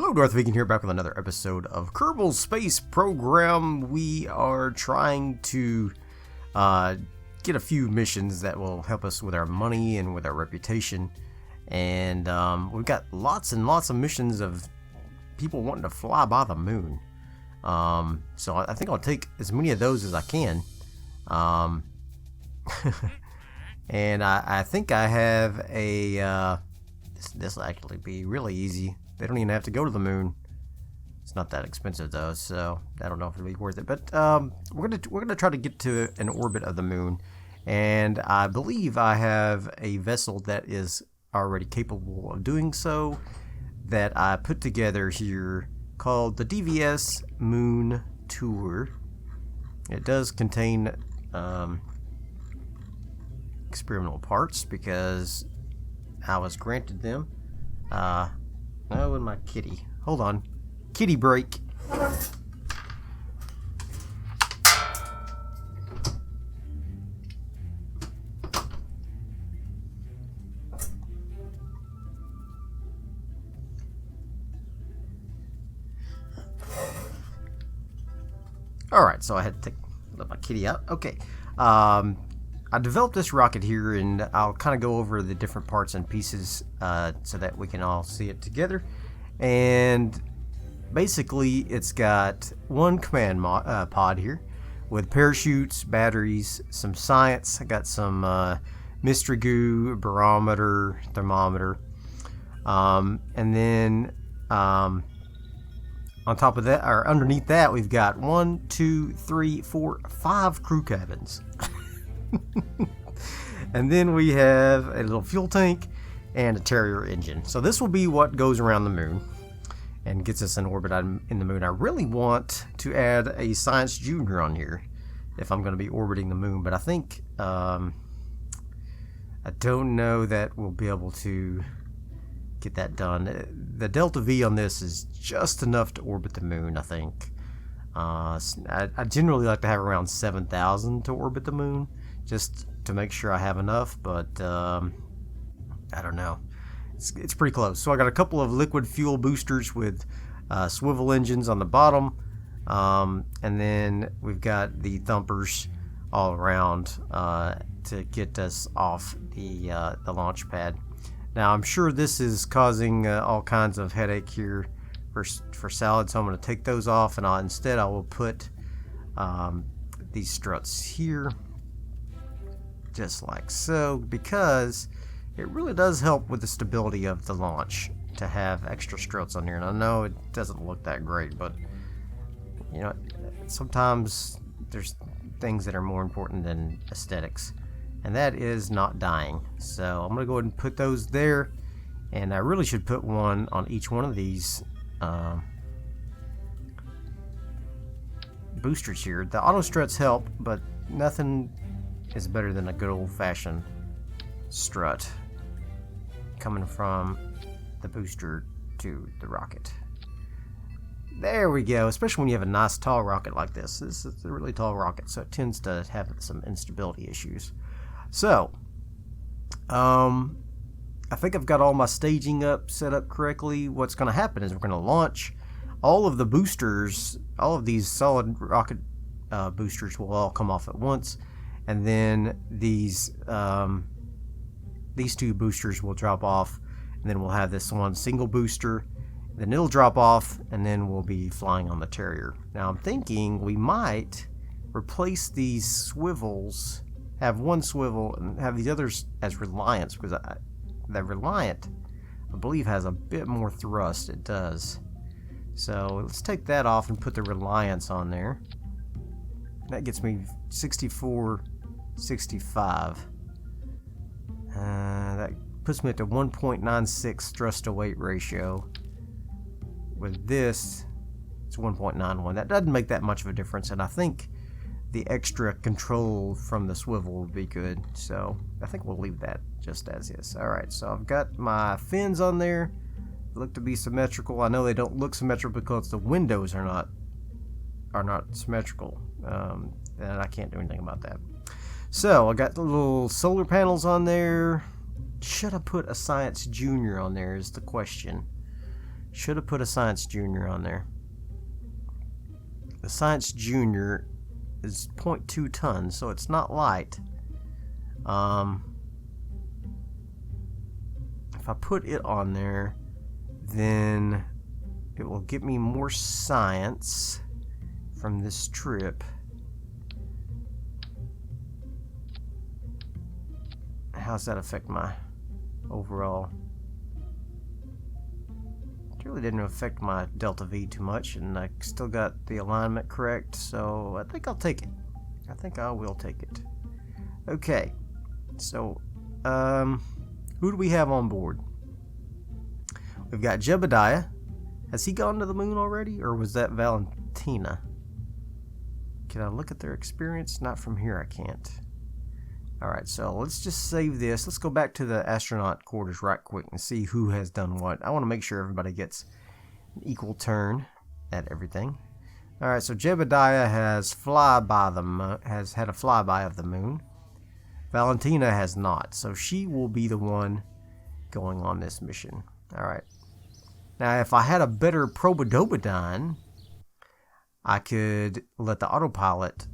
Hello, Darthvegan here, back with another episode of Kerbal's Space Program. We are trying to get a few missions that will help us with our money and with our reputation. And we've got lots and lots of missions of people wanting to fly by the moon. So I think I'll take as many of those as I can. And I think I have a... This will actually be really easy. They don't even have to go to the moon. It's not that expensive though, so I don't know if it'll be worth it. But we're gonna try to get to an orbit of the moon, and I believe I have a vessel that is already capable of doing so, that I put together here, called the DVS Moon Tour. It does contain experimental parts because I was granted them. Oh, and my kitty. Hold on. Kitty break. Alright, so I had to let my kitty out. Okay. I developed this rocket here, and I'll kind of go over the different parts and pieces so that we can all see it together. And basically, it's got one command pod here with parachutes, batteries, some science. I got some mystery goo, barometer, thermometer, and then on top of that, or underneath that, we've got 1, 2, 3, 4, 5 crew cabins. And then we have a little fuel tank and a Terrier engine. So this will be what goes around the moon and gets us in orbit in the moon. I really want to add a Science Junior on here if I'm going to be orbiting the moon, but I think I don't know that we'll be able to get that done. The DeltaV on this is just enough to orbit the moon, I think. I generally like to have around 7,000 to orbit the moon, just to make sure I have enough, but I don't know. It's pretty close. So I got a couple of liquid fuel boosters with swivel engines on the bottom, and then we've got the thumpers all around to get us off the launch pad. Now I'm sure this is causing all kinds of headache here for salad, so I'm going to take those off, and instead I will put these struts here, just like so, because it really does help with the stability of the launch to have extra struts on here. And I know it doesn't look that great, but you know, sometimes there's things that are more important than aesthetics, and that is not dying. So I'm gonna go ahead and put those there, and I really should put one on each one of these boosters here. The auto struts help, but nothing is better than a good old-fashioned strut coming from the booster to the rocket. There we go. Especially when you have a nice tall rocket like this. This is a really tall rocket, so it tends to have some instability issues. So I think I've got all my staging set up correctly. What's going to happen is we're going to launch all of the boosters. All of these solid rocket boosters will all come off at once, and then these two boosters will drop off, and then we'll have this one single booster, then it'll drop off, and then we'll be flying on the Terrier. Now I'm thinking we might replace these swivels, have one swivel and have these others as Reliance, because the Reliant, I believe, has a bit more thrust. It does. So let's take that off and put the Reliance on there. That gets me 64, 65. That puts me at the 1.96 thrust to weight ratio. With this, it's 1.91. That doesn't make that much of a difference, and I think the extra control from the swivel will be good. So I think we'll leave that just as is. Alright, so I've got my fins on there. They look to be symmetrical. I know they don't look symmetrical because the windows are not symmetrical, and I can't do anything about that. So I got the little solar panels on there. Should I put a Science Junior on there is the question. Should have put a Science Junior on there. The Science Junior is 0.2 tons, so it's not light. If I put it on there, then it will get me more science from this trip. How's that affect my overall? It really didn't affect my DeltaV too much, and I still got the alignment correct, so I think I'll take it. I think I will take it. Okay, so who do we have on board? We've got Jebediah. Has he gone to the moon already, or was that Valentina? Can I look at their experience? Not from here, I can't. Alright, so let's just save this. Let's go back to the astronaut quarters right quick and see who has done what. I want to make sure everybody gets an equal turn at everything. Alright, so Jebediah has had a flyby of the moon. Valentina has not, so she will be the one going on this mission. Alright. Now, if I had a better Probodobodine, I could let the autopilot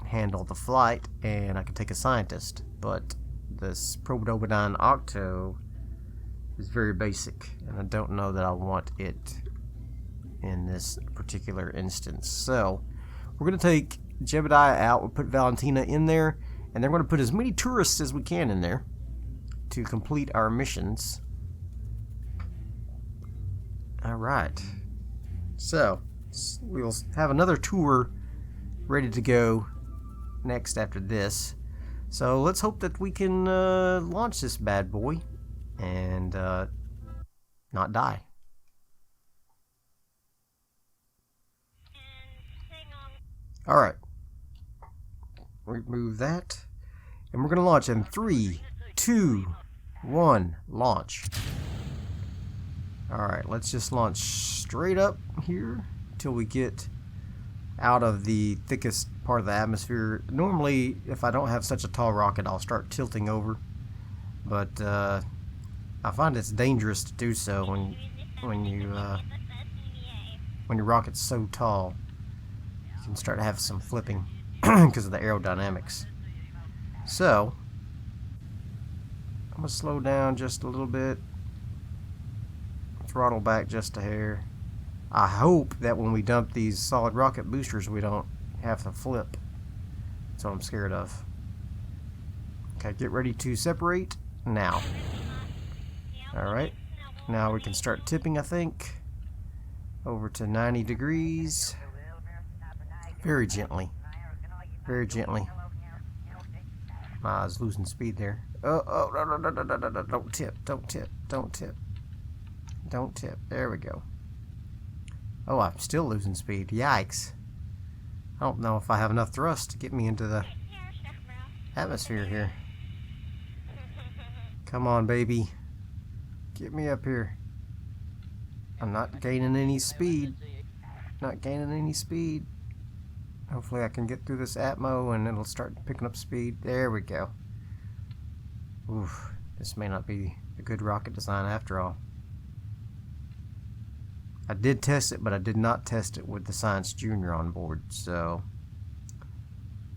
handle the flight, and I could take a scientist. But this Probodobodine Octo is very basic, and I don't know that I want it in this particular instance. So, we're going to take Jebediah out. We'll put Valentina in there, and they're going to put as many tourists as we can in there to complete our missions. Alright, so we'll have another tour ready to go next after this. So let's hope that we can launch this bad boy and not die. Alright, remove that, and we're going to launch in 3, 2, 1, launch. Alright, let's just launch straight up here until we get out of the thickest part of the atmosphere. Normally, if I don't have such a tall rocket, I'll start tilting over. But I find it's dangerous to do so when your rocket's so tall. You can start to have some flipping because of the aerodynamics. So, I'm going to slow down just a little bit. Throttle back just a hair. I hope that when we dump these solid rocket boosters, we don't have to flip. That's what I'm scared of. Okay, get ready to separate now. Alright, now we can start tipping, I think. Over to 90 degrees. Very gently. Very gently. I was losing speed there. Oh, no, don't tip, don't tip, don't tip. Don't tip. There we go. Oh, I'm still losing speed. Yikes. I don't know if I have enough thrust to get me into the atmosphere here. Come on, baby. Get me up here. I'm not gaining any speed. Not gaining any speed. Hopefully I can get through this atmo and it'll start picking up speed. There we go. Oof. This may not be a good rocket design after all. I did test it, but I did not test it with the Science Junior on board, so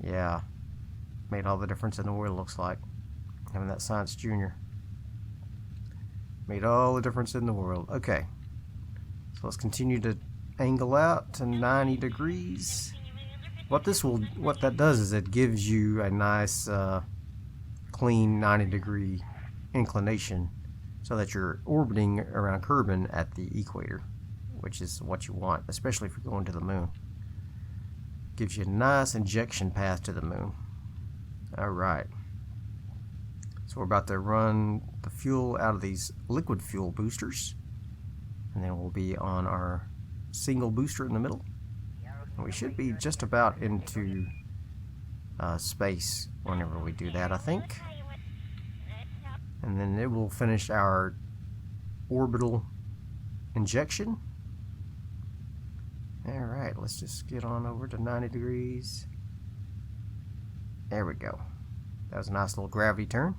yeah, made all the difference in the world, looks like, having that Science Junior. Made all the difference in the world. Okay, so let's continue to angle out to 90 degrees. What that does is it gives you a nice clean 90 degree inclination so that you're orbiting around Kerbin at the equator, which is what you want, especially if you're going to the moon. Gives you a nice injection path to the moon. Alright. So we're about to run the fuel out of these liquid fuel boosters. And then we'll be on our single booster in the middle. And we should be just about into space whenever we do that, I think. And then it will finish our orbital injection. Alright, let's just get on over to 90 degrees. There we go. That was a nice little gravity turn.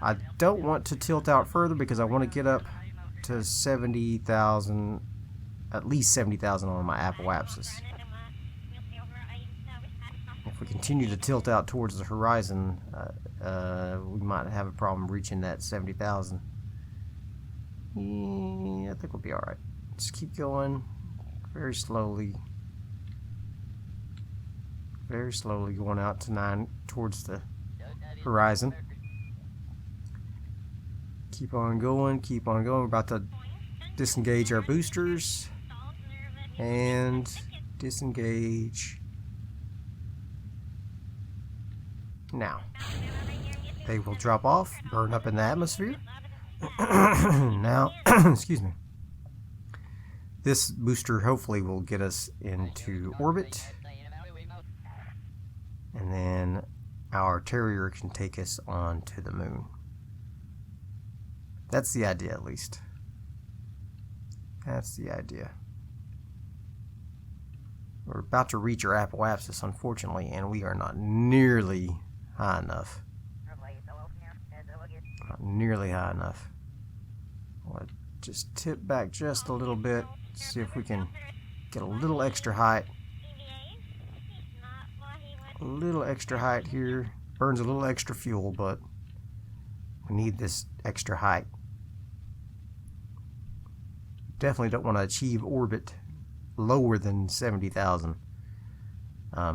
I don't want to tilt out further because I want to get up to 70,000, at least 70,000 on my apoapsis. If we continue to tilt out towards the horizon, we might have a problem reaching that 70,000. Yeah, I think we'll be alright. Just keep going very slowly. Very slowly going out to 9 towards the horizon. Keep on going, keep on going. We're about to disengage our boosters. And disengage. Now, they will drop off, burn up in the atmosphere. Now, excuse me. This booster hopefully will get us into orbit. And then our Terrier can take us on to the moon. That's the idea, at least. That's the idea. We're about to reach our apoapsis, unfortunately, and we are not nearly high enough. Not nearly high enough. I'll just tip back just a little bit, see if we can get a little extra height. A little extra height here. Burns a little extra fuel, but we need this extra height. Definitely don't want to achieve orbit lower than 70,000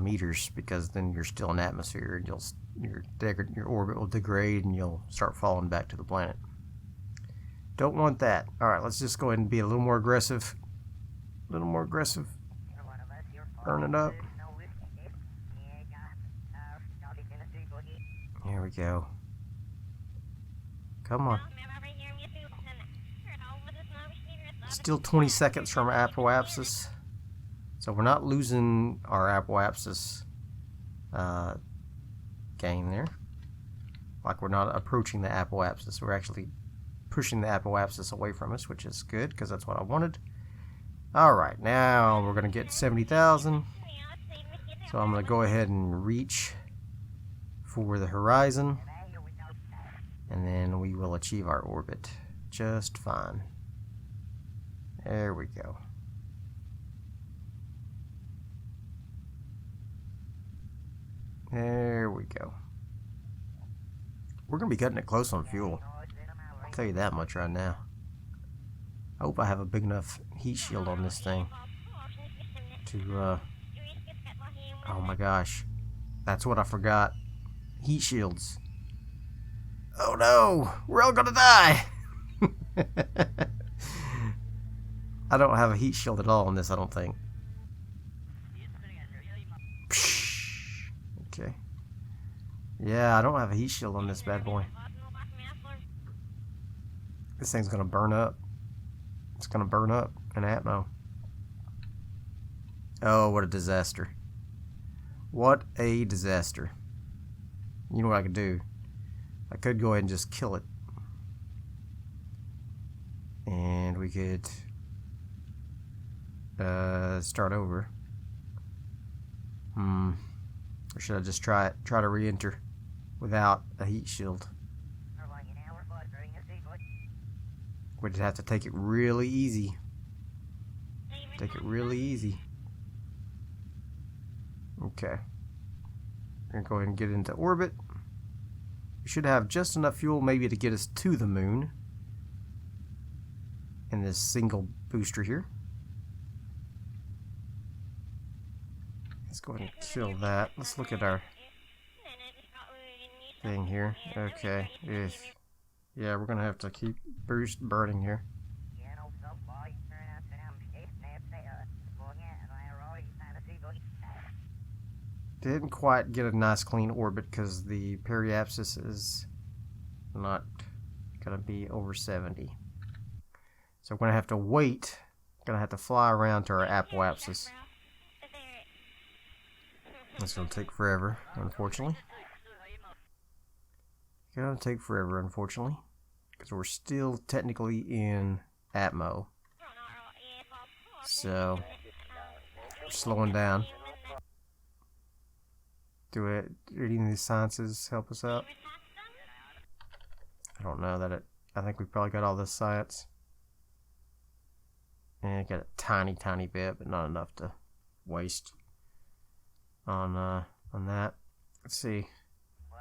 meters, because then you're still in atmosphere and your orbit will degrade and you'll start falling back to the planet. Don't want that. Alright, let's just go ahead and be a little more aggressive. A little more aggressive. Burn it up. Here we go. Come on. Still 20 seconds from our apoapsis. So we're not losing our apoapsis gain there. Like, we're not approaching the apoapsis. We're actually pushing the apoapsis away from us, which is good because that's what I wanted. Alright, now we're going to get 70,000. So I'm going to go ahead and reach for the horizon. And then we will achieve our orbit just fine. There we go. There we go. We're going to be cutting it close on fuel. I'll tell you that much right now. I hope I have a big enough heat shield on this thing to, oh my gosh. That's what I forgot. Heat shields. Oh no! We're all gonna die! I don't have a heat shield at all on this, I don't think. Okay. Yeah, I don't have a heat shield on this bad boy. This thing's gonna burn up. It's gonna burn up in Atmo. Oh, what a disaster. What a disaster. You know what I could do? I could go ahead and just kill it. And we could start over. Or should I just try to re-enter without a heat shield? We'd have to take it really easy. Take it really easy. Okay. We're going to go ahead and get into orbit. We should have just enough fuel maybe to get us to the moon in this single booster here. Let's go ahead and kill that. Let's look at our thing here. Okay. Yeah, we're going to have to keep burning here. Didn't quite get a nice clean orbit because the periapsis is not going to be over 70. So we're going to have to wait. Going to have to fly around to our apoapsis. That's going to take forever, unfortunately. Going to take forever, unfortunately, because we're still technically in Atmo. So we're slowing down. Do any of these sciences help us out? I don't know that I think we probably got all this science. And I got a tiny bit, but not enough to waste on that. Let's see.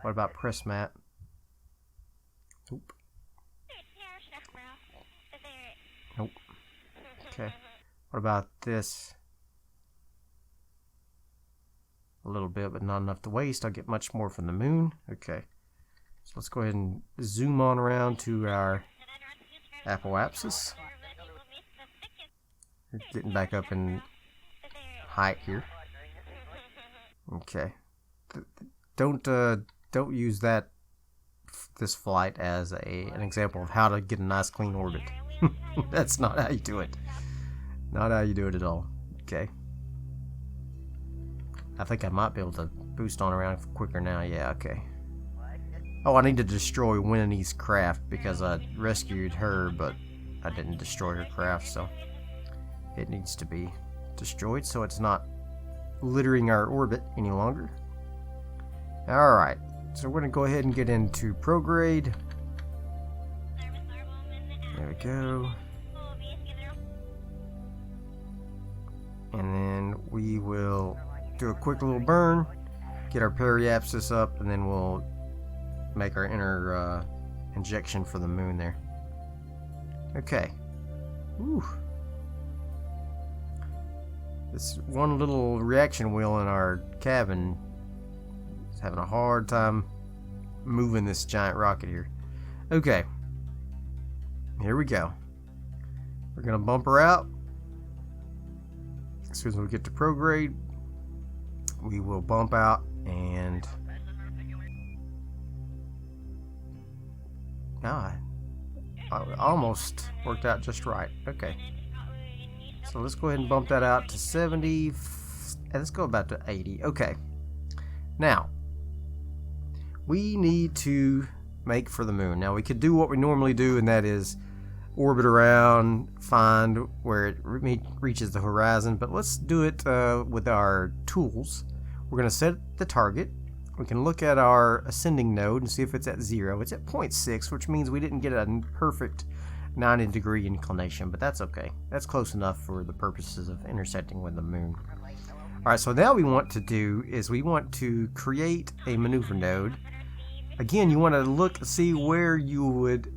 What about press mat? Nope. Nope. Okay. What about this? A little bit, but not enough to waste. I'll get much more from the moon. Okay. So let's go ahead and zoom on around to our apoapsis. We're getting back up in height here. Okay. Don't use this flight as an example of how to get a nice clean orbit. That's not how you do it. Not how you do it at all. Okay. I think I might be able to boost on around quicker now. Yeah, okay. Oh, I need to destroy Winnie's craft because I rescued her, but I didn't destroy her craft, so it needs to be destroyed so it's not littering our orbit any longer. Alright, so we're going to go ahead and get into prograde. There we go. And then we will do a quick little burn, get our periapsis up, and then we'll make our inner injection for the moon there. Okay. Whew. This one little reaction wheel in our cabin is having a hard time moving this giant rocket here. Okay. Here we go. We're going to bump her out. As soon as we get to prograde, we will bump out and I almost worked out just right. Okay. So let's go ahead and bump that out to 70. And let's go about to 80. Okay. Now, we need to make for the moon. Now, we could do what we normally do, and that is orbit around, find where it reaches the horizon. But let's do it with our tools. We're going to set the target. We can look at our ascending node and see if it's at 0. It's at 0.6, which means we didn't get a perfect 90-degree inclination, but that's okay. That's close enough for the purposes of intersecting with the moon. Alright, so now we want to do is we want to create a maneuver node. Again, you want to look, see where you would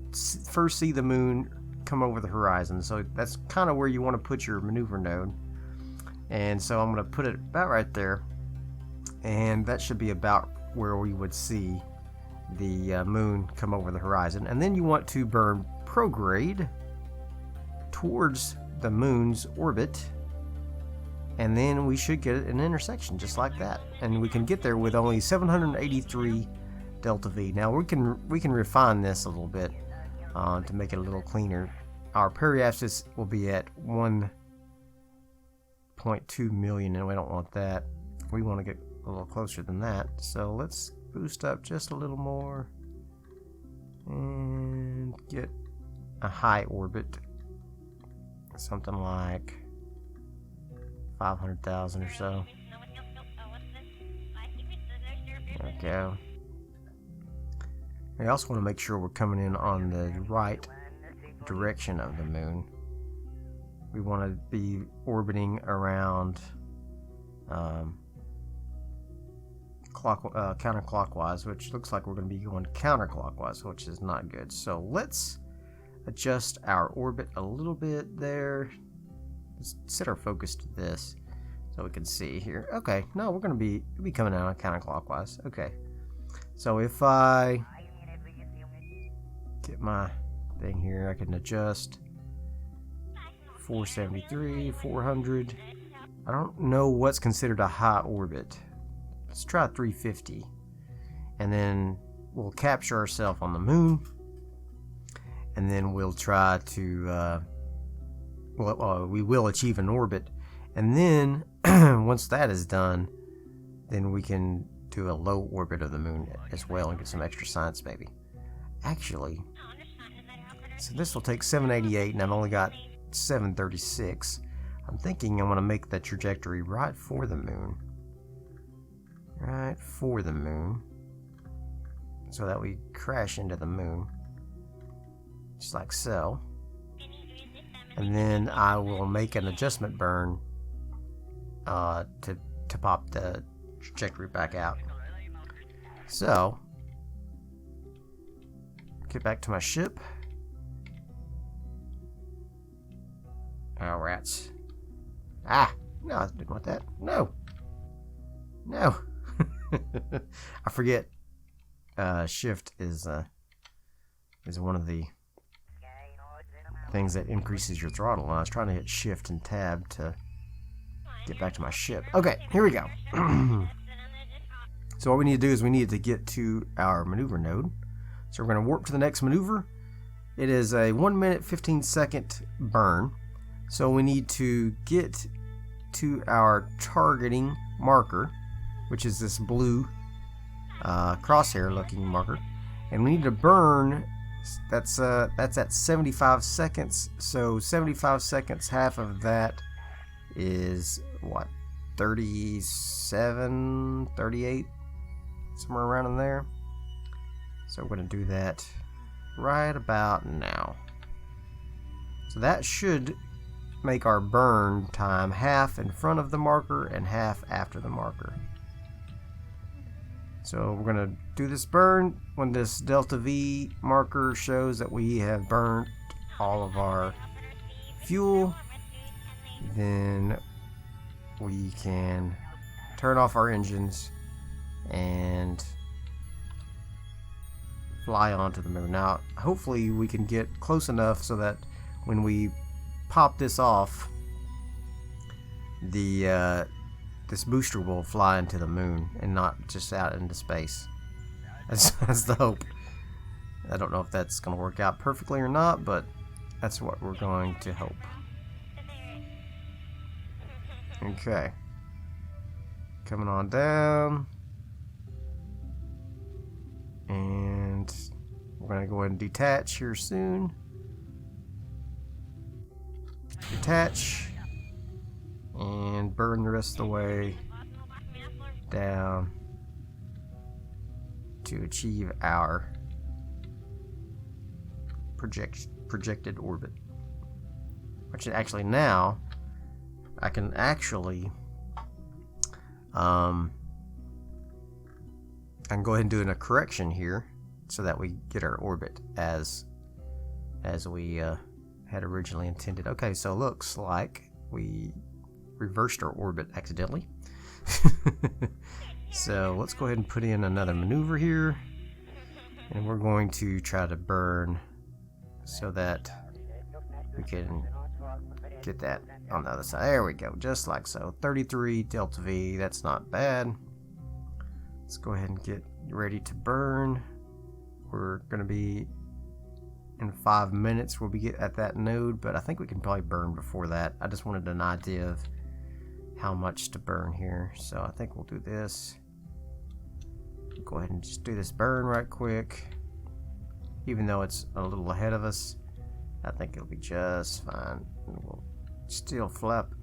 first see the moon come over the horizon. So that's kind of where you want to put your maneuver node. And so I'm going to put it about right there. And that should be about where we would see the moon come over the horizon. And then you want to burn prograde towards the moon's orbit, and then we should get an intersection just like that. And we can get there with only 783 DeltaV. Now we can refine this a little bit to make it a little cleaner. Our periapsis will be at 1.2 million, and we don't want that. We want to get a little closer than that. So let's boost up just a little more and get a high orbit, something like 500,000 or so. There we go. We also want to make sure we're coming in on the right direction of the moon. We want to be orbiting around counterclockwise, which looks like we're going to be going counterclockwise, which is not good. So let's adjust our orbit a little bit there. Let's set our focus to this so we can see here. Okay, no, we're going to be coming out counterclockwise. Okay, so if I get my thing here, I can adjust 473, 400. I don't know what's considered a high orbit. Let's try 350, and then we'll capture ourselves on the moon, and then we'll try to we will achieve an orbit, and then once that is done, then we can do a low orbit of the moon as well and get some extra science maybe. Actually, so this will take 788, and I've only got 736. I'm thinking I'm going to make the trajectory right for the moon. Right for the moon, so that we crash into the moon, just like so. and then I will make an adjustment burn to pop the trajectory back out. So, get back to my ship. Oh, rats. Ah! No, I didn't want that. No! No! I forget. Shift is one of the things that increases your throttle. And I was trying to hit Shift and Tab to get back to my ship. Okay, here we go. So what we need to do is we need to get to our maneuver node. So we're going to warp to the next maneuver. It is a 1 minute 15-second burn. So we need to get to our targeting marker, which is this blue crosshair looking marker, and we need to burn. That's at 75 seconds. So 75 seconds, half of that is what, 37, 38, somewhere around in there. So we're going to do that right about now. So that should make our burn time half in front of the marker and half after the marker. So we're going to do this burn when this DeltaV marker shows that we have burnt all of our fuel. Then we can turn off our engines and fly onto the moon. Now, hopefully we can get close enough so that when we pop this off, the this booster will fly into the moon and not just out into space. That's the hope. I don't know if that's going to work out perfectly or not, but that's what we're going to hope. Okay. Coming on down. And we're going to go ahead and detach here soon. Detach. And burn the rest of the way down to achieve our projected orbit. Which actually now I can actually I can go ahead and do a correction here so that we get our orbit as we had originally intended. Okay, so looks like we reversed our orbit accidentally. So let's go ahead and put in another maneuver here, and we're going to try to burn so that we can get that on the other side. There we go, just like so. 33 DeltaV, that's not bad. Let's go ahead and get ready to burn. We're going to be in 5 minutes. We'll be at that node, but I think we can probably burn before that. I just wanted an idea of how much to burn here, so I think we'll do this. Go ahead and just do this burn right quick. Even though it's a little ahead of us, I think it'll be just fine. And we'll still flop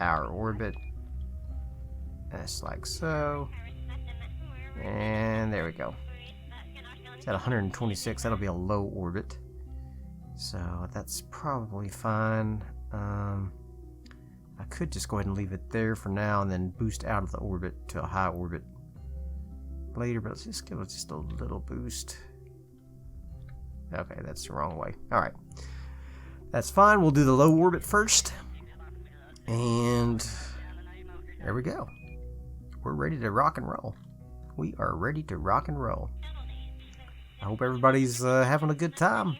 our orbit, just like so. And there we go. It's at 126. That'll be a low orbit, so that's probably fine. I could just go ahead and leave it there for now and then boost out of the orbit to a high orbit later, but let's just give it just a little boost. Okay, that's the wrong way. Alright, that's fine. We'll do the low orbit first, and there we go. We're ready to rock and roll. We are ready to rock and roll. I hope everybody's having a good time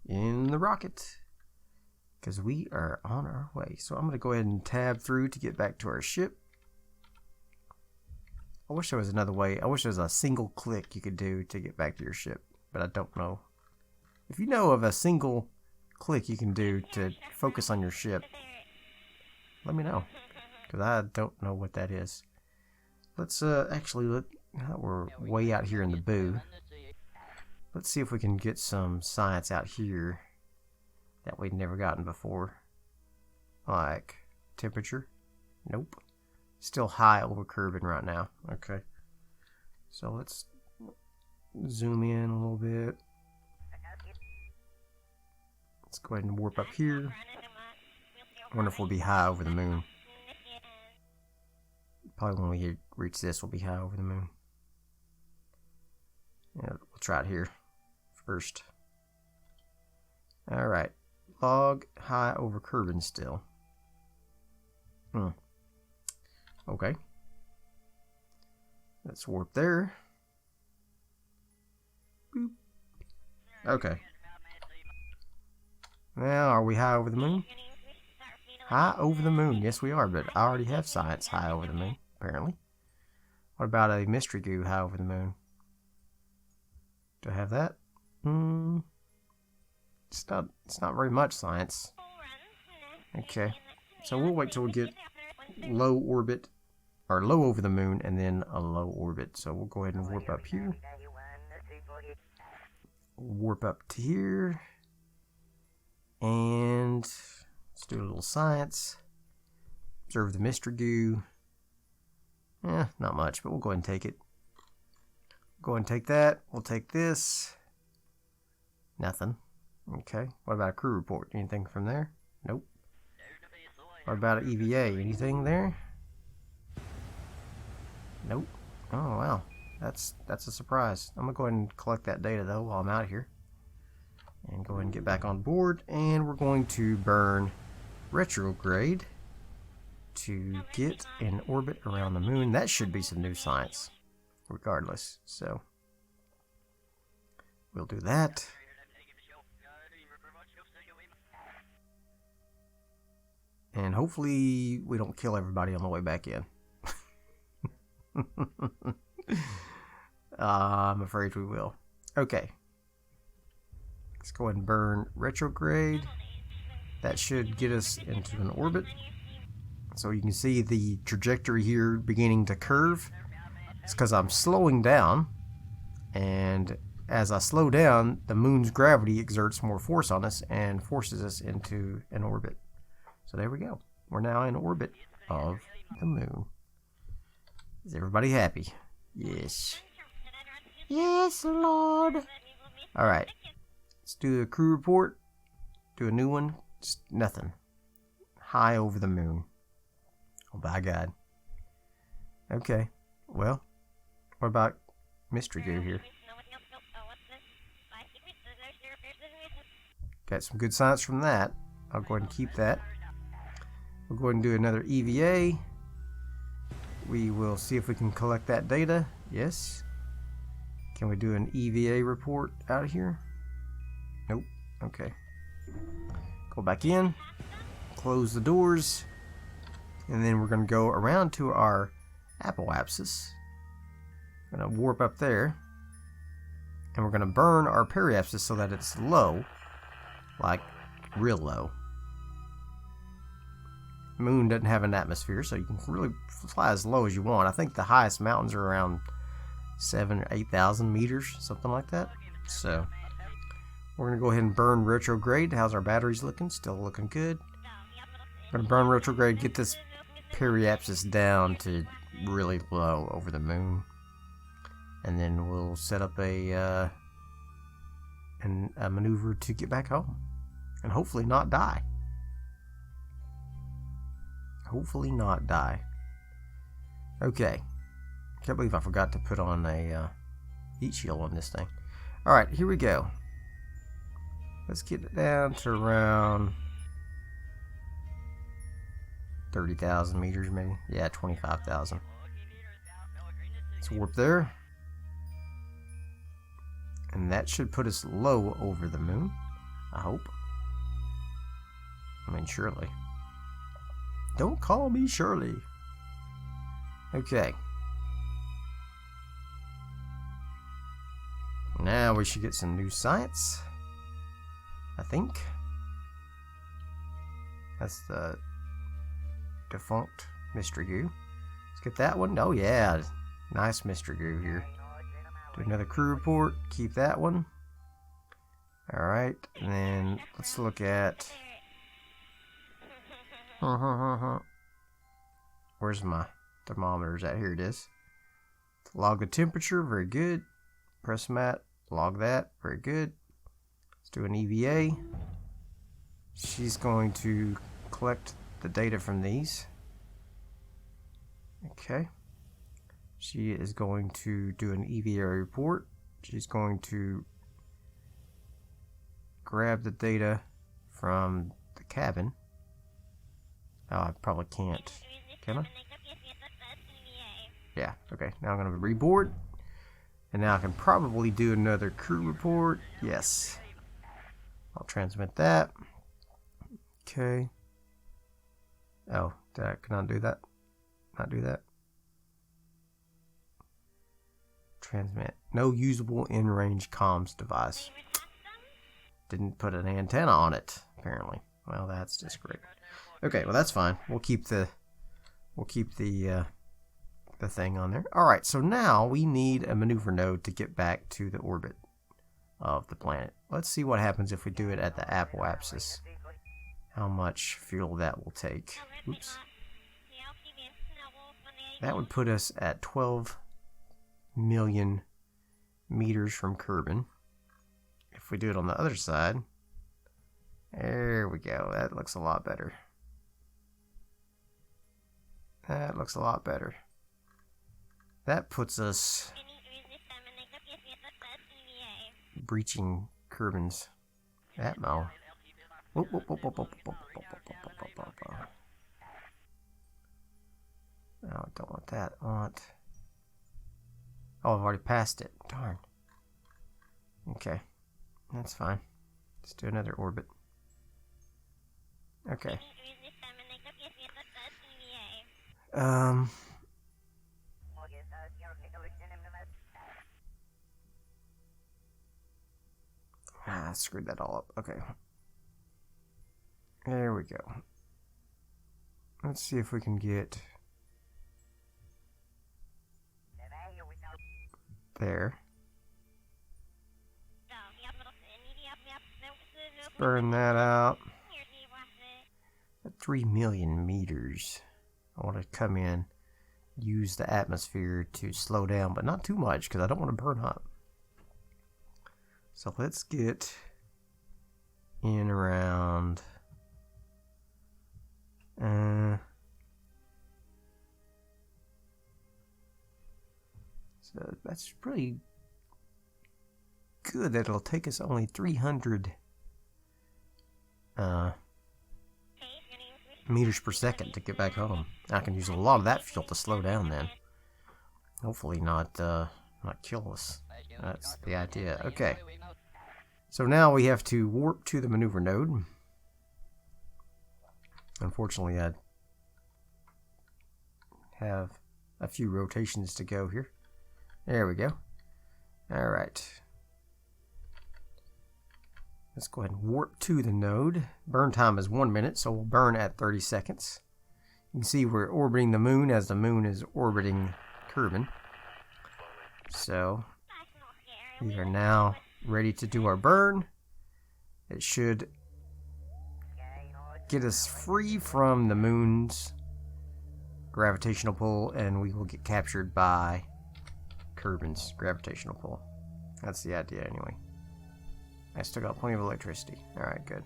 in the rocket, because we are on our way. So I'm going to go ahead and tab through to get back to our ship. I wish there was another way. I wish there was a single click you could do to get back to your ship, but I don't know. If you know of a single click you can do to focus on your ship, let me know, because I don't know what that is. Let's actually we're way out here in the boo. Let's see if we can get some science out here that we've never gotten before. Like temperature. Nope. Still high over Kerbin right now. Okay. So let's zoom in a little bit. Let's go ahead and warp up here. I wonder if we'll be high over the moon. Probably when we reach this, we'll be high over the moon. Yeah, we'll try it here first. Alright. Log high over Kerbin still. Okay. Let's warp there. Boop. Okay. Now, are we high over the moon? High over the moon. Yes, we are, but I already have science high over the moon, apparently. What about a mystery goo high over the moon? Do I have that? It's not very much science. Okay. So we'll wait till we get low orbit, or low over the moon, and then a low orbit. So we'll go ahead and warp up here. Warp up to here. And let's do a little science. Observe the mystery goo. Not much, but we'll go ahead and take it. Go ahead and take that. We'll take this. Nothing. Okay. What about a crew report? Anything from there? Nope. What about an EVA? Anything there? Nope. Oh wow. That's a surprise. I'm gonna go ahead and collect that data though while I'm out here. And go ahead and get back on board, and we're going to burn retrograde to get an orbit around the moon. That should be some new science regardless, so we'll do that. And hopefully we don't kill everybody on the way back in. I'm afraid we will. Okay. Let's go ahead and burn retrograde. That should get us into an orbit. So you can see the trajectory here beginning to curve. It's because I'm slowing down. And as I slow down, the moon's gravity exerts more force on us and forces us into an orbit. So there we go. We're now in orbit of the moon. Is everybody happy? Yes. Yes, Lord. Alright. Let's do a crew report. Do a new one. Just nothing. High over the moon. Oh, by God. Okay. Well, what about mystery goo here? Got some good science from that. I'll go ahead and keep that. We'll go ahead and do another EVA. We will see if we can collect that data. Yes. Can we do an EVA report out of here? Nope. Okay. Go back in. Close the doors. And then we're going to go around to our apoapsis. Going to warp up there. And we're going to burn our periapsis so that it's low. Like, real low. The moon doesn't have an atmosphere, so you can really fly as low as you want. I think the highest mountains are around 7,000 or 8,000 meters, something like that. So we're going to go ahead and burn retrograde. How's our batteries looking? Still looking good. We're going to burn retrograde, get this periapsis down to really low over the moon. And then we'll set up a maneuver to get back home. And hopefully not die. Hopefully not die. Okay. Can't believe I forgot to put on a heat shield on this thing. Alright, here we go. Let's get it down to around 30,000 meters maybe. Yeah, 25,000. Let's warp there. And that should put us low over the moon. I hope. I mean, surely. Don't call me Shirley. Okay. Now we should get some new science. I think. That's the defunct mystery goo. Let's get that one. Oh yeah. Nice mystery goo here. Do another crew report. Keep that one. Alright. And then let's look at... Where's my thermometers at? Here it is. Log the temperature. Very good. Press mat. Log that. Very good. Let's do an EVA. She's going to collect the data from these. Okay. She is going to do an EVA report. She's going to grab the data from the cabin. Oh, I probably can't. Can I? Yeah, okay. Now I'm going to reboard. And now I can probably do another crew report. Yes. I'll transmit that. Okay. Oh, can I do that? Not do that? Transmit. No usable in-range comms device. Didn't put an antenna on it, apparently. Well, that's just great. Okay, well that's fine. We'll keep the thing on there. All right, so now we need a maneuver node to get back to the orbit of the planet. Let's see what happens if we do it at the apoapsis. How much fuel that will take. Oops. That would put us at 12 million meters from Kerbin. If we do it on the other side, there we go. That looks a lot better. That looks a lot better. That puts us breaching Kerbin's atmo. Whoop, whoop, whoop, whoop, whoop, whoop, whoop, whoop, whoop, whoop, whoop. No, I don't want that. I want... Oh, I've already passed it. Darn. Okay. That's fine. Let's do another orbit. Okay. I screwed that all up. Okay. There we go. Let's see if we can get there. Let's burn that out. At 3 million meters. I want to come in, use the atmosphere to slow down, but not too much because I don't want to burn up. So let's get in around so that's pretty good that it'll take us only 300 meters per second to get back home. I can use a lot of that fuel to slow down then. Hopefully not kill us. That's the idea. Okay. So now we have to warp to the maneuver node. Unfortunately, I have a few rotations to go here. There we go. Alright. Let's go ahead and warp to the node. Burn time is 1 minute, so we'll burn at 30 seconds. You can see we're orbiting the moon as the moon is orbiting Kerbin. So, we are now ready to do our burn. It should get us free from the moon's gravitational pull, and we will get captured by Kerbin's gravitational pull. That's the idea anyway. I still got plenty of electricity. Alright, good.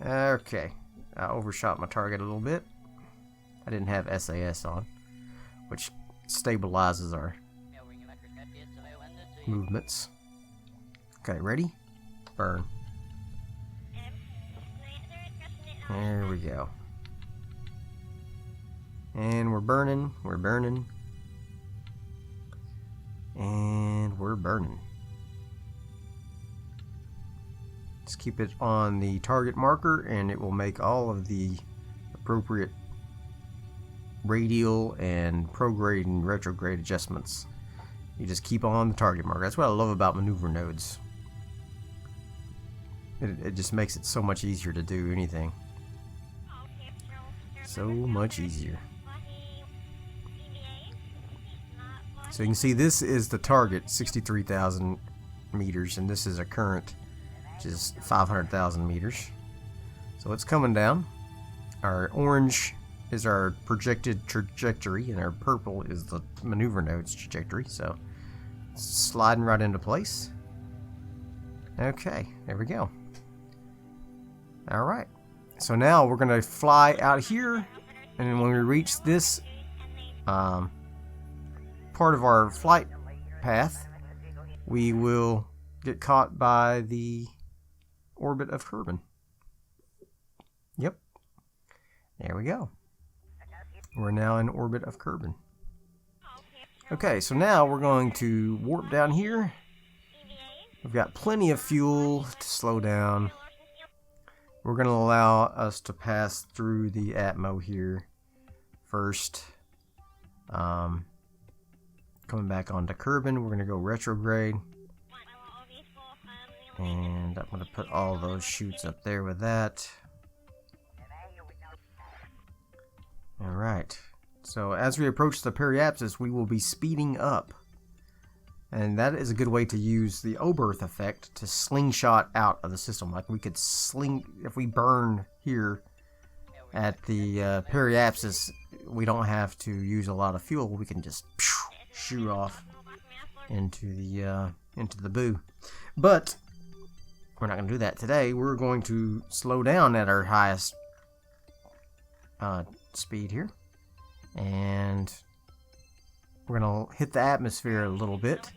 Okay. I overshot my target a little bit. I didn't have SAS on, which stabilizes our movements. Okay, ready? Burn. There we go. And we're burning, and we're burning. Let's keep it on the target marker and it will make all of the appropriate radial and prograde and retrograde adjustments. You just keep on the target marker. That's what I love about maneuver nodes. It just makes it so much easier to do anything. So much easier. So you can see this is the target, 63,000 meters, and this is a current, which is 500,000 meters. So it's coming down. Our orange is our projected trajectory, and our purple is the maneuver node's trajectory. So it's sliding right into place. Okay, there we go. Alright, so now we're going to fly out here, and when we reach this part of our flight path, we will get caught by the orbit of Kerbin. Yep, there we go. We're now in orbit of Kerbin. Okay, so now we're going to warp down here. We've got plenty of fuel to slow down. We're going to allow us to pass through the Atmo here first. Coming back onto Kerbin, we're going to go retrograde. And I'm going to put all those chutes up there with that. Alright, so as we approach the periapsis, we will be speeding up. And that is a good way to use the Oberth effect to slingshot out of the system. Like we could if we burn here at the periapsis, we don't have to use a lot of fuel. We can just shoot off into the boo. But we're not going to do that today. We're going to slow down at our highest speed here, and we're going to hit the atmosphere a little bit,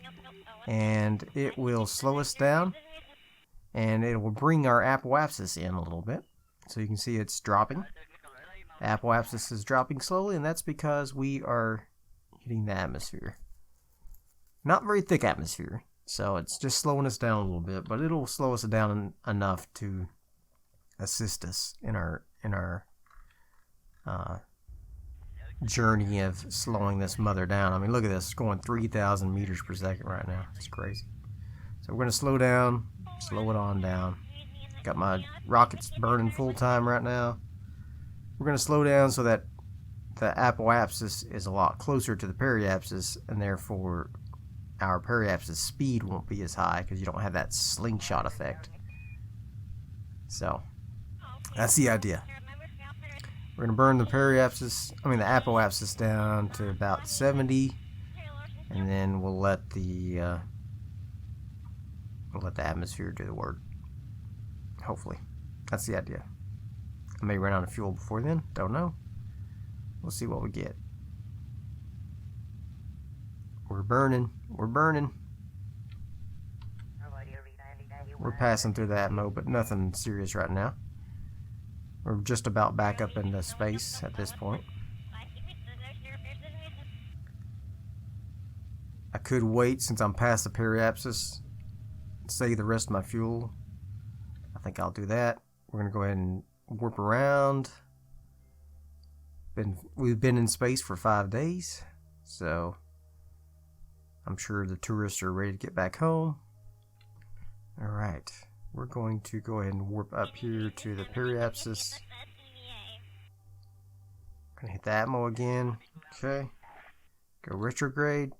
and it will slow us down, and it will bring our apoapsis in a little bit. So you can see it's dropping. The apoapsis is dropping slowly, and that's because we are hitting the atmosphere. Not very thick atmosphere, so it's just slowing us down a little bit, but it'll slow us down enough to assist us in our journey of slowing this mother down. I mean, look at this, it's going 3,000 meters per second right now. It's crazy. So we're going to slow down, slow it on down. Got my rockets burning full time right now. We're going to slow down so that the apoapsis is a lot closer to the periapsis, and therefore our periapsis speed won't be as high because you don't have that slingshot effect. So that's the idea. We're going to burn the the apoapsis down to about 70, and then we'll let the atmosphere do the work. Hopefully. That's the idea. I may run out of fuel before then, don't know. We'll see what we get. We're burning. We're burning. We're passing through the Atmo, but nothing serious right now. We're just about back up into space at this point. I could wait since I'm past the periapsis, save the rest of my fuel. I think I'll do that. We're going to go ahead and warp around. We've been in space for 5 days, so I'm sure the tourists are ready to get back home. Alright, we're going to go ahead and warp up here to the periapsis. Gonna hit the Atmo again. Okay. Go retrograde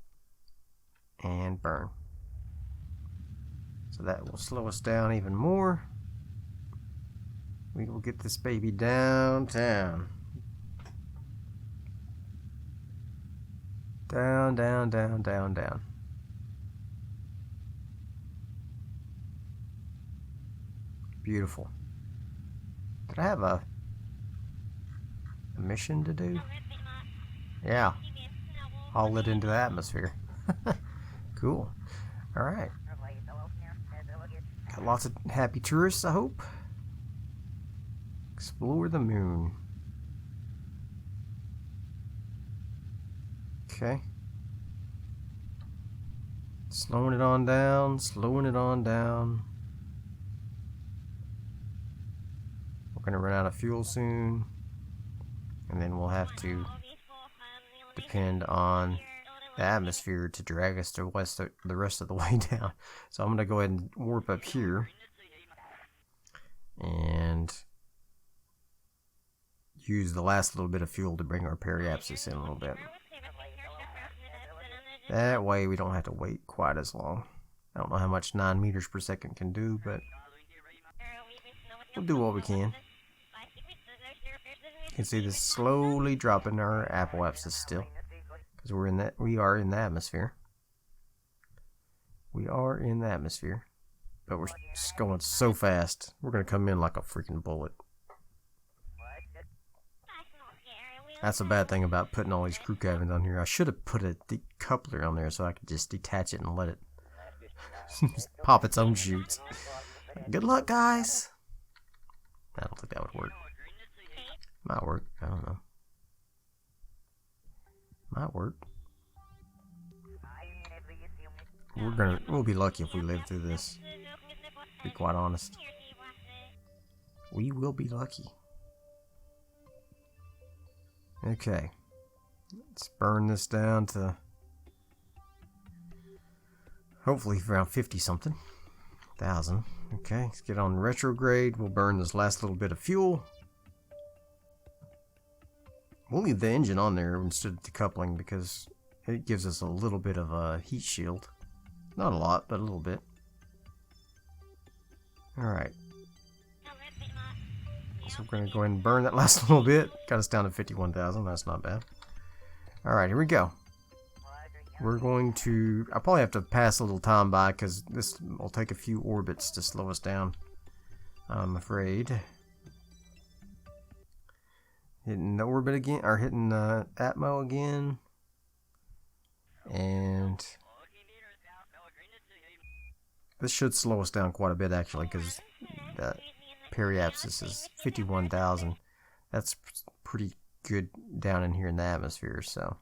and burn. So that will slow us down even more. We will get this baby downtown. Down, down, down, down, down. Beautiful. Did I have a mission to do? Yeah. Haul it into the atmosphere. Cool. Alright. Got lots of happy tourists, I hope. Explore the moon. Okay. Slowing it on down, slowing it on down. We're going to run out of fuel soon, and then we'll have to depend on the atmosphere to drag us the rest of the way down. So I'm going to go ahead and warp up here and use the last little bit of fuel to bring our periapsis in a little bit. That way we don't have to wait quite as long. I don't know how much 9 meters per second can do, but we'll do what we can. You can see this slowly dropping our apoapsis still, because we are in the atmosphere. We are in the atmosphere. but we're just going so fast. We're going to come in like a freaking bullet. That's a bad thing about putting all these crew cabins on here. I should have put a decoupler on there so I could just detach it and let it pop its own chutes. Good luck, guys. I don't think that would work. Might work. I don't know. Might work. We'll be lucky if we live through this. To be quite honest. We will be lucky. Okay. Let's burn this down to hopefully around 50 something thousand. Okay, let's get on retrograde. We'll burn this last little bit of fuel. We'll leave the engine on there instead of decoupling because it gives us a little bit of a heat shield. Not a lot, but a little bit. Alright. So we're going to go ahead and burn that last little bit. Got us down to 51,000. That's not bad. Alright, here we go. We're going to... I'll probably have to pass a little time by because this will take a few orbits to slow us down, I'm afraid. Hitting the orbit again, or hitting Atmo again. And this should slow us down quite a bit actually, because the periapsis is 51,000. That's pretty good down in here in the atmosphere, so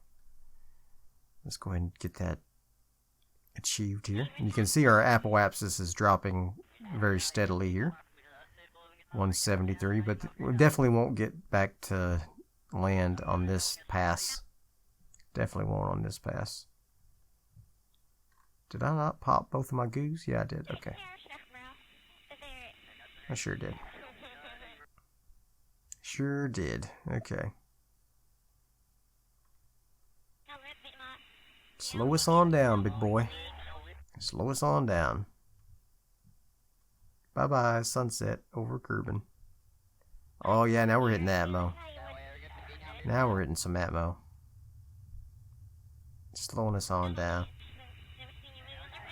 let's go ahead and get that achieved here. And you can see our apoapsis is dropping very steadily here. 173, but we definitely won't get back to land on this pass. Definitely won't on this pass. Did I not pop both of my goos? Yeah, I did. Okay. I sure did. Sure did. Okay. Slow us on down, big boy. Slow us on down. Bye-bye, sunset over Kerbin. Oh, yeah, now we're hitting the Atmo. Now we're hitting some Atmo. Slowing us on down.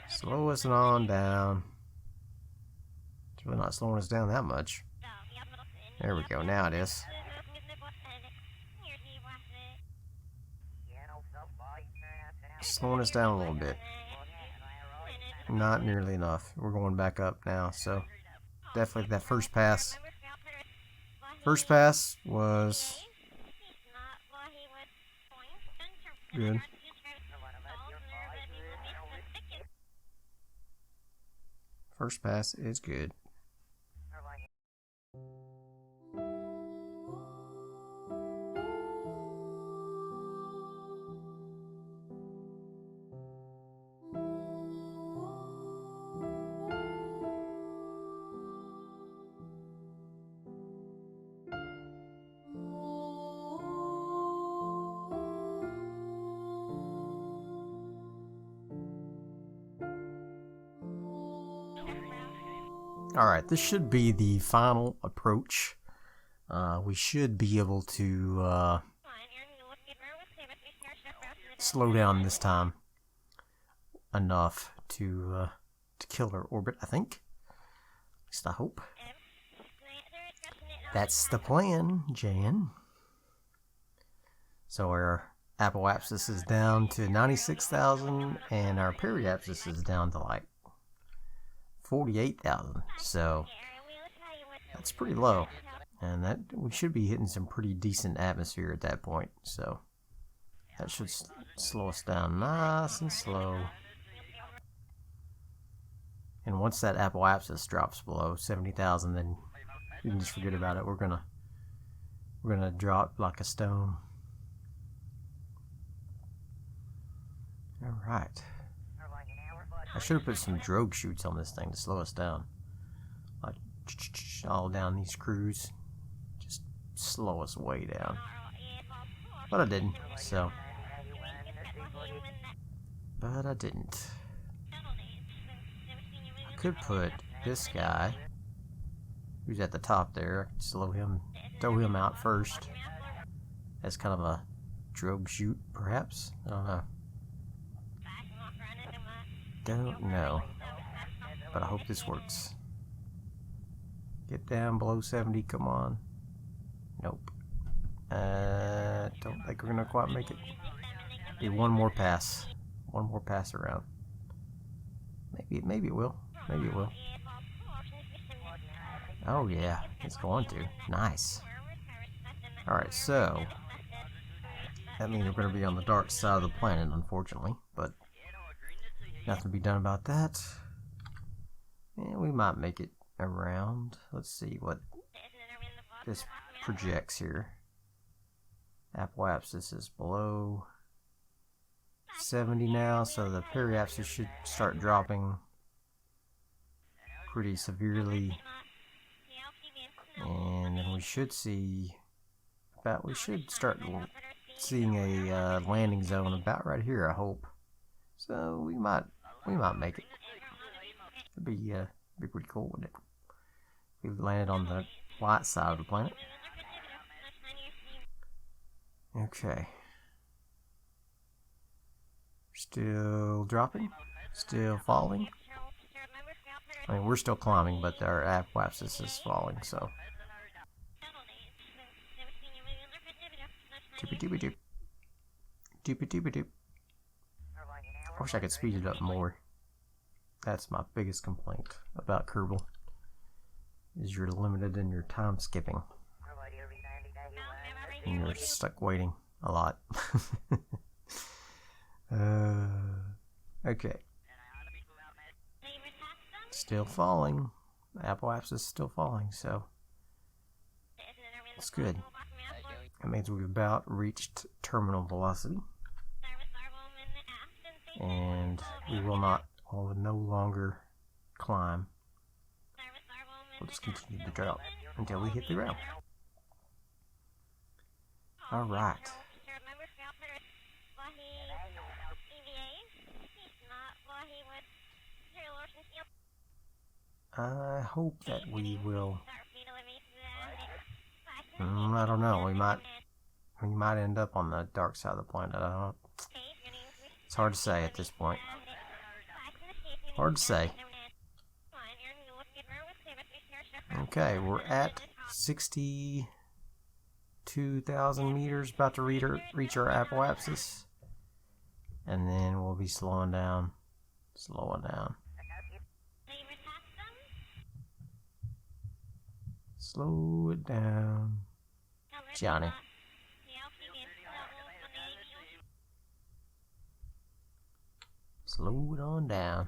Slow us on down. It's really not slowing us down that much. There we go, now it is. Slowing us down a little bit. Not nearly enough. We're going back up now, so definitely that first pass. First pass was good. First pass is good. Alright, this should be the final approach. We should be able to slow down this time enough to kill our orbit, I think. At least I hope. That's the plan, Jan. So our apoapsis is down to 96,000 and our periapsis is down to like 48,000, so that's pretty low, and that we should be hitting some pretty decent atmosphere at that point, so that should slow us down nice and slow. And once that apoapsis drops below 70,000, then you can just forget about it. We're gonna drop like a stone. All right. I should have put some drogue chutes on this thing to slow us down. Like, all down these crews. Just slow us way down. But I didn't, so. But I didn't. I could put this guy, who's at the top there, I could slow him, throw him out first. As kind of a drogue chute, perhaps? I don't know. Don't know. but I hope this works. Get down below 70, come on. Nope. Don't think we're gonna quite make it. Be one more pass. One more pass around. Maybe it will. Maybe it will. Oh yeah, it's going to. Nice. Alright, so that means we're going to be on the dark side of the planet, unfortunately, but nothing to be done about that. And we might make it around. Let's see what this projects here. Apoapsis is below 70 now, so the periapsis should start dropping pretty severely. And then we should see we should start seeing a landing zone about right here, I hope. So we might make it. It'd be pretty cool, wouldn't it? If we landed on the light side of the planet. Okay. Still dropping, still falling. I mean, we're still climbing, but our apoapsis is falling, so. Doopy-doopy-doop. Doopy-doopy-doop. I wish I could speed it up more. That's my biggest complaint about Kerbal, is you're limited in your time skipping. And you're stuck waiting a lot. Okay. Still falling. Apoapsis is still falling, so it's good. That means we've about reached terminal velocity, and we will no longer climb. We'll just continue to drop until we hit the ground. Alright. I hope that we will. I don't know. We might end up on the dark side of the planet. I don't know. It's hard to say at this point. Hard to say. Okay, we're at 62,000 meters, about to reach our apoapsis, and then we'll be slowing down. Slow it down, Johnny. Slow it on down.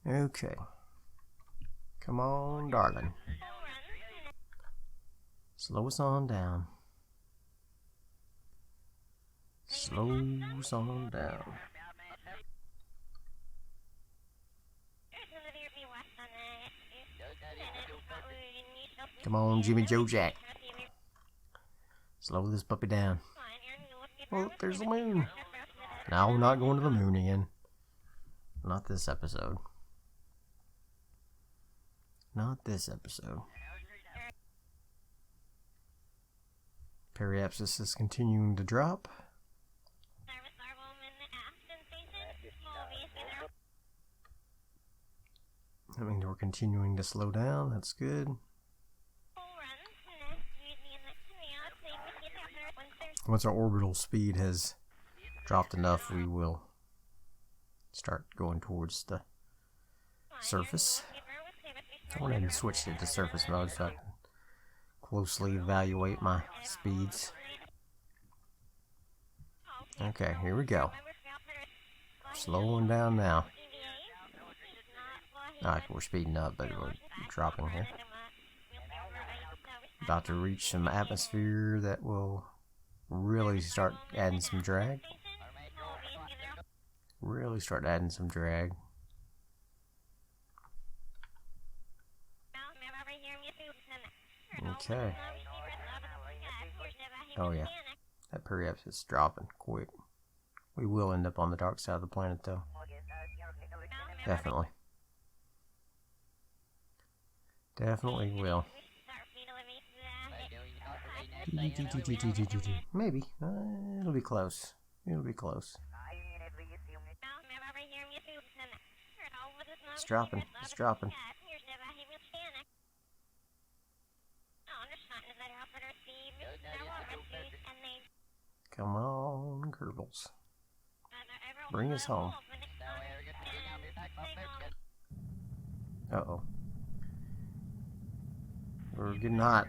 Okay. Come on, darling. Slow us on down. Slow us on down. Come on, Jimmy Joe Jack. Slow this puppy down. Oh, there's the moon. Now we're not going to the moon again. Not this episode. Not this episode. Periapsis is continuing to drop. That means we're continuing to slow down. That's good. Once our orbital speed has dropped enough, we will start going towards the surface. I went ahead and switched it to surface mode so I can closely evaluate my speeds. Okay, here we go. Slowing down now. Alright, we're speeding up, but we're dropping here. About to reach some atmosphere that will really start adding some drag. Okay. Oh yeah. That periapsis is dropping quick. We will end up on the dark side of the planet though. Definitely. Definitely will. Maybe. It'll be close. It'll be close. It's dropping. It's dropping. Come on, Kerbals. Bring us home. Uh-oh. We're getting hot.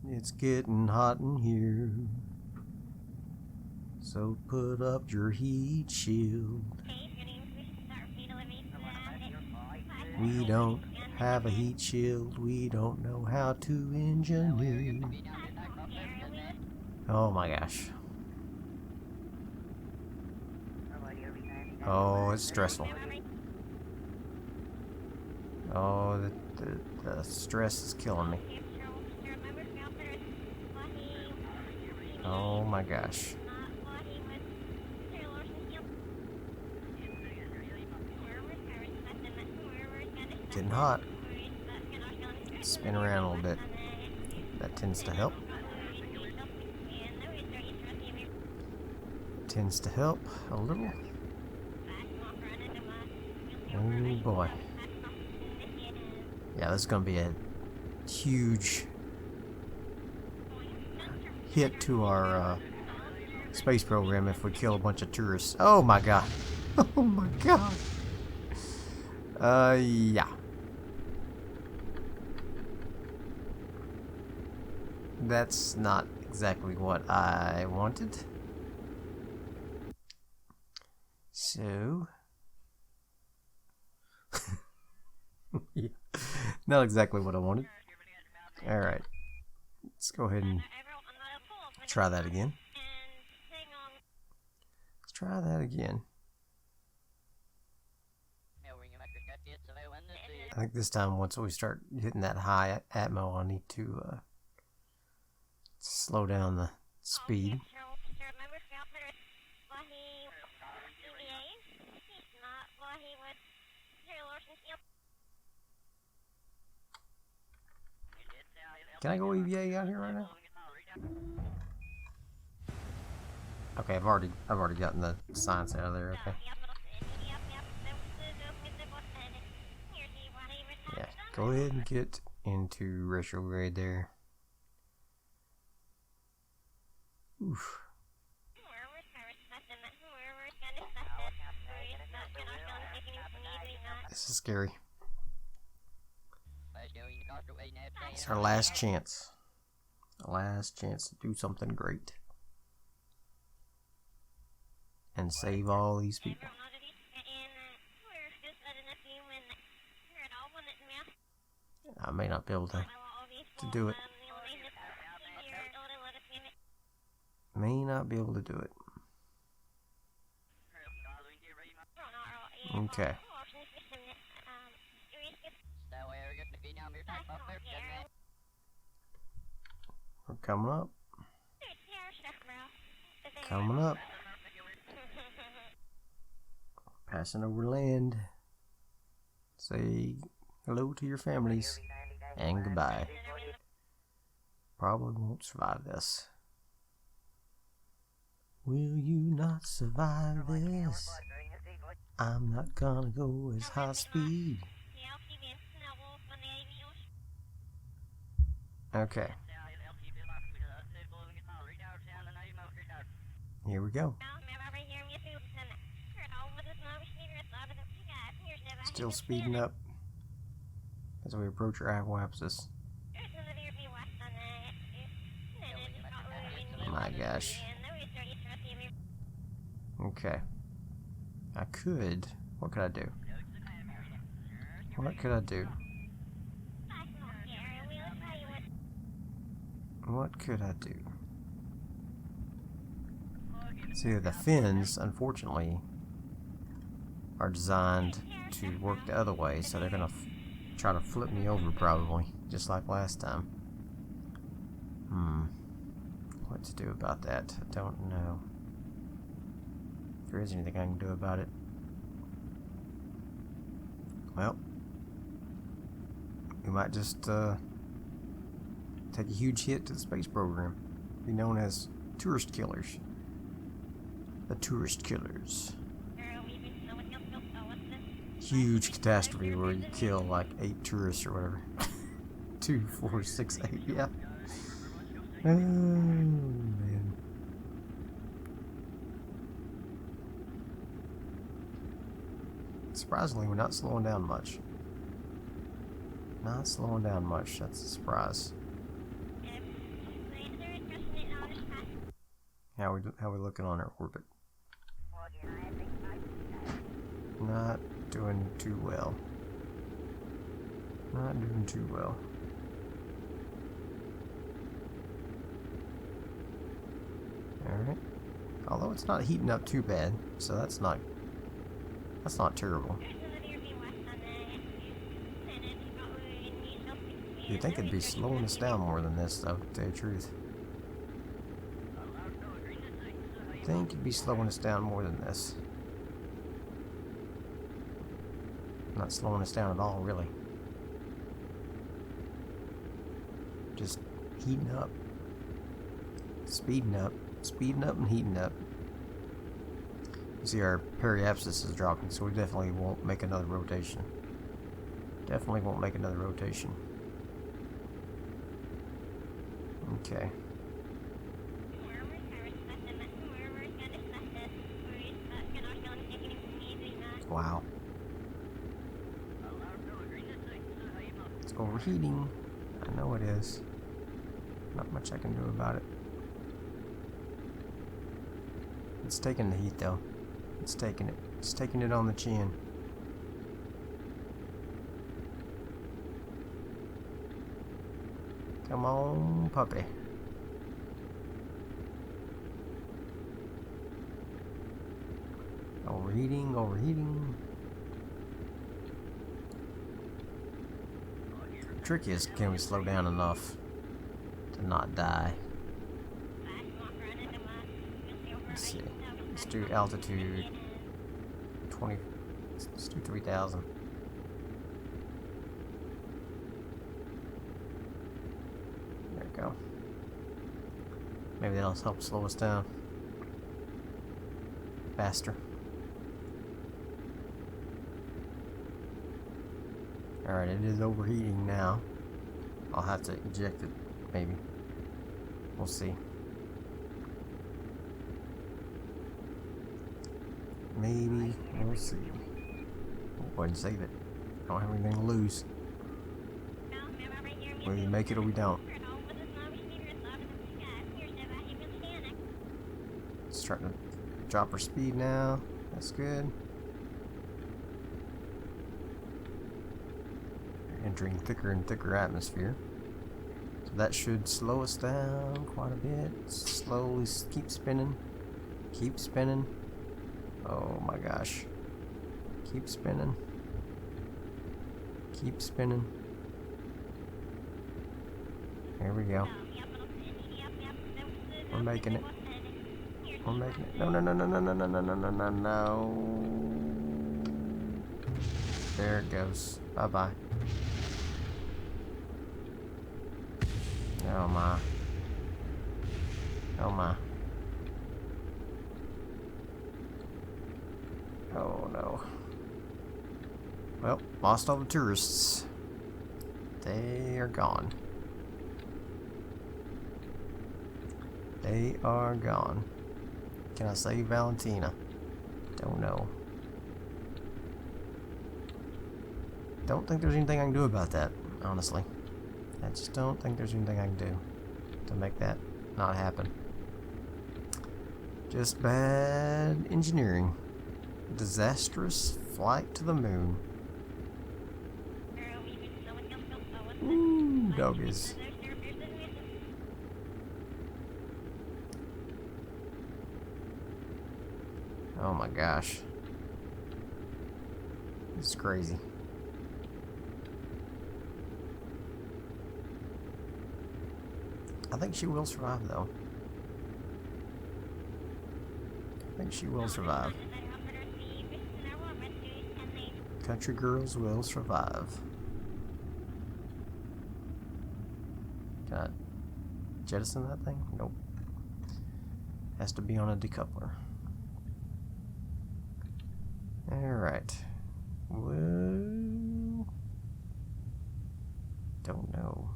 It's getting hot in here. So put up your heat shield. We don't have a heat shield. We don't know how to engineer. Oh my gosh. Oh, it's stressful. Oh, the stress is killing me. Oh my gosh. Getting hot. Spin around a little bit. That tends to help. Tends to help a little. Oh boy. Yeah, this is going to be a huge hit to our space program if we kill a bunch of tourists. Oh my god. Oh my god. Yeah. That's not exactly what I wanted. So... yeah. Not exactly what I wanted. Alright. Let's go ahead and try that again. Let's try that again. I think this time, once we start hitting that high atmo, I need to slow down the speed. Can I go EVA out here right now? Okay, I've already gotten the science out of there. Okay. Yeah, go ahead and get into retrograde there. Oof. This is scary. It's our last chance. Our last chance to do something great. And save all these people. I may not be able to do it. May not be able to do it. Okay. We're coming up. Coming up. Passing over land. Say hello to your families. And goodbye. Probably won't survive this. Will you not survive this? I'm not gonna go as high speed. Okay. Here we go. Still speeding up as we approach our hypoapsis. My gosh. Okay. I could. What could I do? What could I do? What could I do? See, the fins, unfortunately, are designed to work the other way, so they're gonna try to flip me over probably, just like last time. What to do about that? I don't know. If there is anything I can do about it. Well, we might just take a huge hit to the space program. Be known as tourist killers. The tourist killers. huge catastrophe where you kill like 8 tourists or whatever. 2, 4, 6, 8, yeah. Oh, man. Surprisingly, we're not slowing down much. Not slowing down much, that's a surprise. How we looking on our orbit? Not doing too well. Not doing too well. Alright. Although it's not heating up too bad, so that's not terrible. You'd think it'd be slowing us down more than this, though, to tell you the truth. I think it'd be slowing us down more than this. Not slowing us down at all, really. Just heating up. Speeding up and heating up. You see our periapsis is dropping, so we definitely won't make another rotation. Definitely won't make another rotation. Okay. Wow. It's overheating. I know it is. Not much I can do about it. It's taking the heat though. It's taking it. It's taking it on the chin. Come on, puppy. Overheating, overheating. The trick is, can we slow down enough to not die? Let's see. Let's do altitude 20. Let's do 3,000. There we go. Maybe that'll help slow us down faster. Alright, it is overheating now. I'll have to eject it, maybe. We'll see. Maybe. We'll see. We'll go ahead and save it. I don't have anything to lose. We either make it or we don't. It's starting to drop our speed now. That's good. Entering thicker and thicker atmosphere. So that should slow us down quite a bit. Slowly keep spinning. Keep spinning. Oh my gosh. Keep spinning. Keep spinning. There we go. We're making it. We're making it. No, no, no, no, no, no, no, no, no, no, no, no. There it goes. Bye-bye. Oh my. Oh my. Oh no. Well, lost all the tourists. They are gone. They are gone. Can I save Valentina? Don't know. Don't think there's anything I can do about that, honestly. I just don't think there's anything I can do to make that not happen. Just bad engineering. Disastrous flight to the moon. Ooh, doggies. Oh my gosh. This is crazy. I think she will survive, though. I think she will survive. Country girls will survive. Can I jettison that thing? Nope. Has to be on a decoupler. Alright. Well, don't know.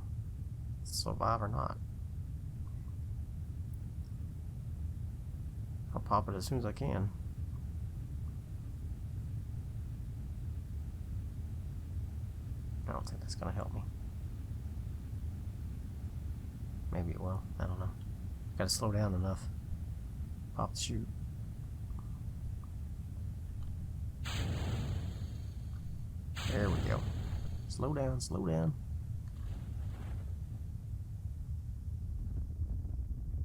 Survive or not. I'll pop it as soon as I can. I don't think that's gonna help me. Maybe it will. I don't know. Gotta slow down enough. Pop the chute. There we go. Slow down, slow down.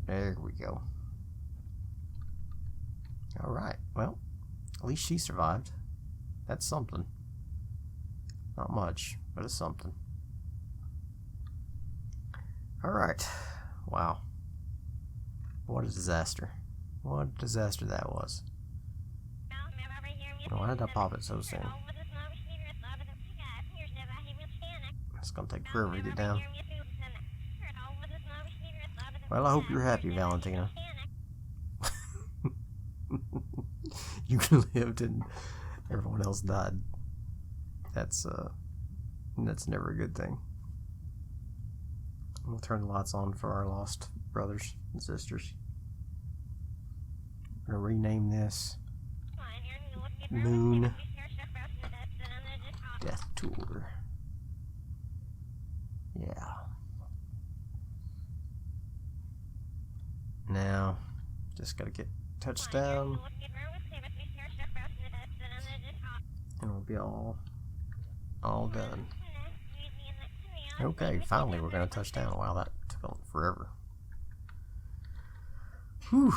There we go. Alright, well, at least she survived. That's something. Not much, but it's something. Alright. Wow. What a disaster. What a disaster that was. Why did I pop it so soon? It's gonna take forever to get down. Well, I hope you're happy, Valentina. You lived and everyone else died. That's never a good thing. We'll turn the lights on for our lost brothers and sisters. I'm gonna rename this Moon Death Tour. Yeah. Now, just gotta get touchdown, and we'll be all done. Okay, finally we're gonna touch down. Wow, that took forever. Whew.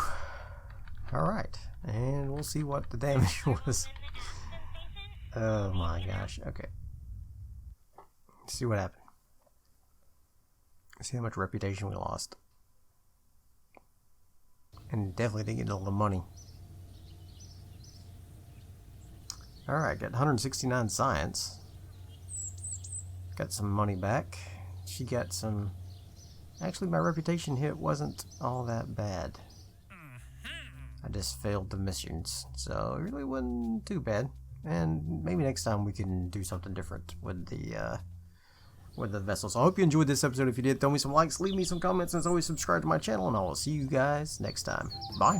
Alright, and we'll see what the damage was. Oh my gosh, okay. Let's see what happened. See how much reputation we lost. And definitely didn't get all the money. Alright, got 169 science. Got some money back. She got some... Actually, my reputation hit wasn't all that bad. I just failed the missions, so it really wasn't too bad. And maybe next time we can do something different with the vessels. So I hope you enjoyed this episode. If you did, throw me some likes, leave me some comments, and as always, subscribe to my channel, and I will see you guys next time. Bye.